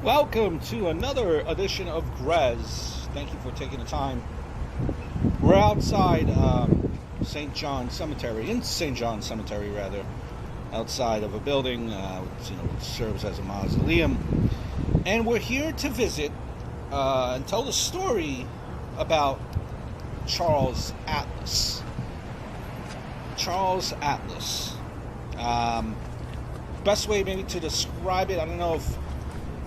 Welcome to another edition of Grez. Thank you for taking the time. We're outside St. John Cemetery, outside of a building which serves as a mausoleum. And we're here to visit and tell the story about Charles Atlas. Charles Atlas. Best way maybe to describe it, I don't know if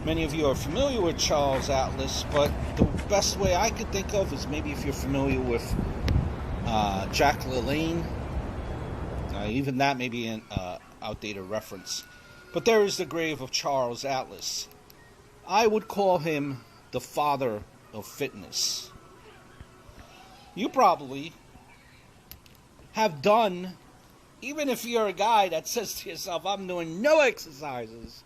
many of you are familiar with Charles Atlas, but the best way I could think of is maybe if you're familiar with Jack LaLanne. Even that may be an outdated reference. But there is the grave of Charles Atlas. I would call him the father of fitness. You probably have done, even if you're a guy that says to yourself, I'm doing no exercises,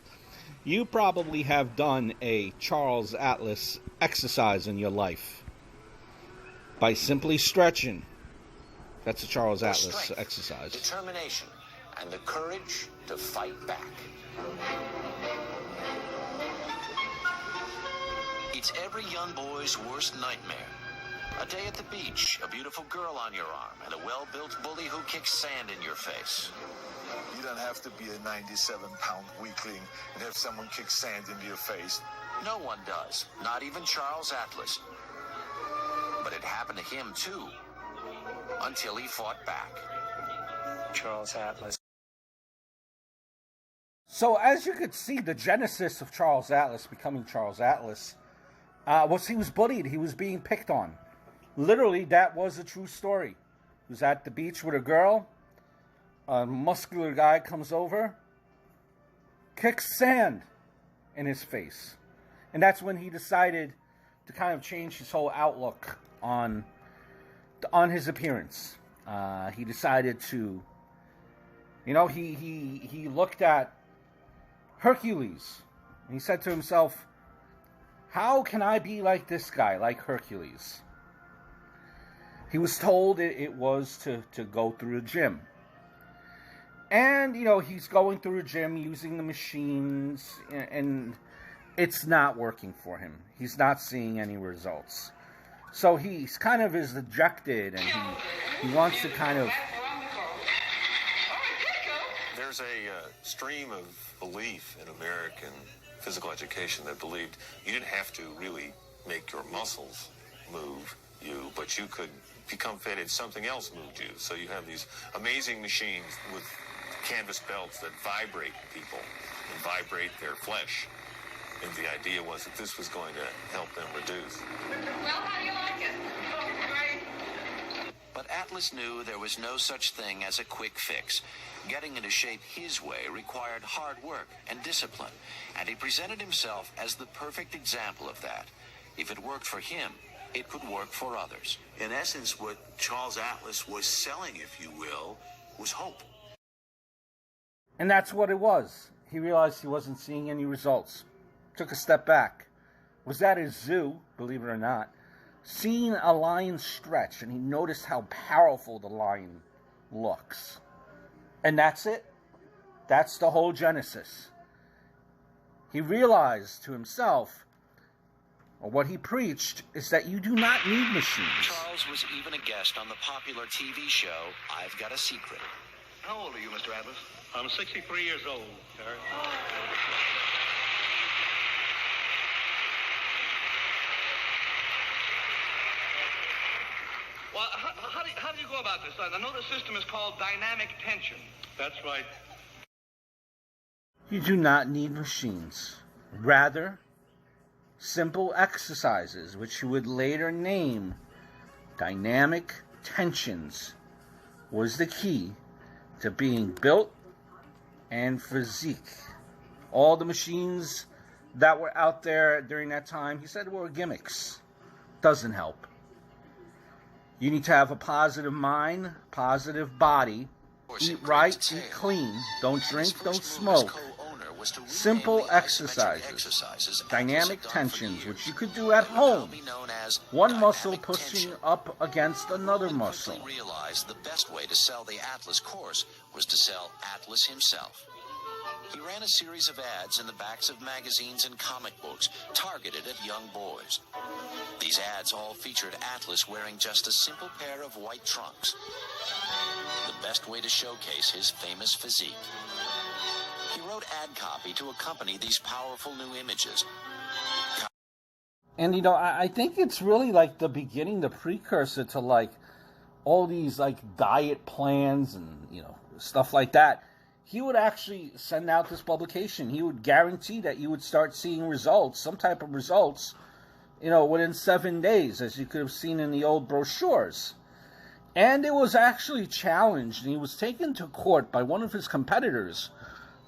you probably have done a Charles Atlas exercise in your life by simply stretching. That's a Charles Atlas exercise. Determination and the courage to fight back. It's every young boy's worst nightmare. A day at the beach, a beautiful girl on your arm, and a well-built bully who kicks sand in your face. You don't have to be a 97-pound weakling and have someone kick sand into your face. No one does, not even Charles Atlas. But it happened to him too, until he fought back. Charles Atlas. So as you could see, the genesis of Charles Atlas becoming Charles Atlas was he was bullied. He was being picked on. Literally, that was a true story. He was at the beach with a girl. A muscular guy comes over, kicks sand in his face. And that's when he decided to kind of change his whole outlook on his appearance. He decided to, he looked at Hercules. And he said to himself, how can I be like this guy, like Hercules? He was told it was to go through a gym. And, he's going through a gym using the machines, and it's not working for him. He's not seeing any results. So he's kind of is dejected, and he wants to kind of... There's a stream of belief in American physical education that believed you didn't have to really make your muscles move you, but you could become fit if something else moved you. So you have these amazing machines with canvas belts that vibrate people and vibrate their flesh. And the idea was that this was going to help them reduce. Well, how do you like it? Oh, great. But Atlas knew there was no such thing as a quick fix. Getting into shape his way required hard work and discipline, and he presented himself as the perfect example of that. If it worked for him, it could work for others. In essence, what Charles Atlas was selling, if you will, was hope. And that's what it was. He realized he wasn't seeing any results. Took a step back. Was at his zoo, believe it or not, seeing a lion stretch, and he noticed how powerful the lion looks. And that's it. That's the whole genesis. He realized to himself, or what he preached, is that you do not need machines. Charles was even a guest on the popular TV show, I've Got a Secret. How old are you, Mr. Atlas? I'm 63 years old, sir. Well, how do you go about this? I know the system is called dynamic tension. That's right. You do not need machines. Rather, simple exercises, which you would later name dynamic tensions, was the key to being built and physique. All the machines that were out there during that time, he said, were gimmicks. Doesn't help. You need to have a positive mind, positive body, eat right, eat clean, don't drink, don't smoke. Simple exercises, dynamic tensions, which you could do at home. One muscle pushing up against another muscle. Realized the best way to sell the Atlas course was to sell Atlas himself. He ran a series of ads in the backs of magazines and comic books targeted at young boys. These ads all featured Atlas wearing just a simple pair of white trunks, the best way to showcase his famous physique. He wrote ad copy to accompany these powerful new images. And, you know, I think it's really like the beginning, the precursor to like all these like diet plans and, you know, stuff like that. He would actually send out this publication. He would guarantee that you would start seeing results, some type of results, you know, within 7 days, as you could have seen in the old brochures. And it was actually challenged, and he was taken to court by one of his competitors,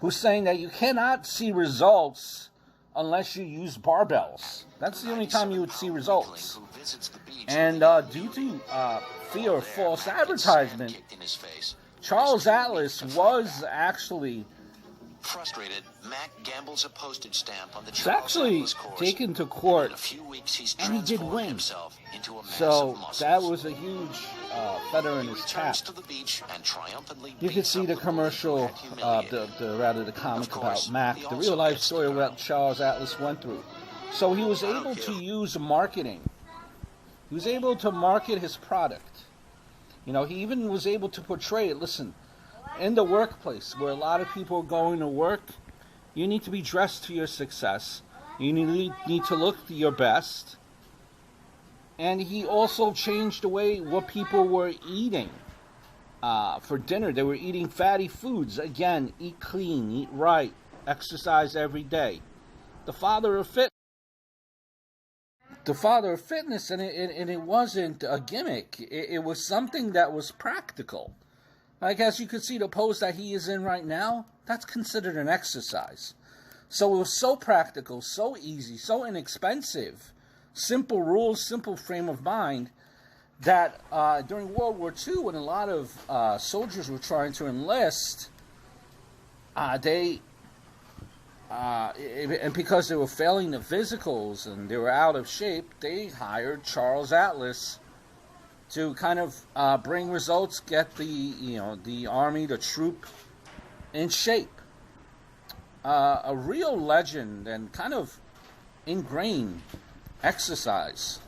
who's saying that you cannot see results unless you use barbells. That's the only time you would see results. And due to fear of false advertisement, Charles Atlas was actually frustrated. Mac gambles a postage stamp on the actually taken to court, and he did win. So that was a huge feather in his cap. You could see the commercial, the comic about Mac, the real life story of what Charles Atlas went through. So he was able to use marketing. He was able to market his product. You know, he even was able to portray it. Listen, in the workplace where a lot of people are going to work, you need to be dressed for your success. You need to look your best. And he also changed the way what people were eating for dinner. They were eating fatty foods. Again, eat clean, eat right, exercise every day. The father of fitness. And it wasn't a gimmick. It was something that was practical. Like, as you can see, the pose that he is in right now, that's considered an exercise. So it was so practical, so easy, so inexpensive, simple rules, simple frame of mind, that during World War II, when a lot of soldiers were trying to enlist, and because they were failing the physicals and they were out of shape, they hired Charles Atlas to kind of bring results, get the army, the troop in shape. A real legend and kind of ingrained exercise.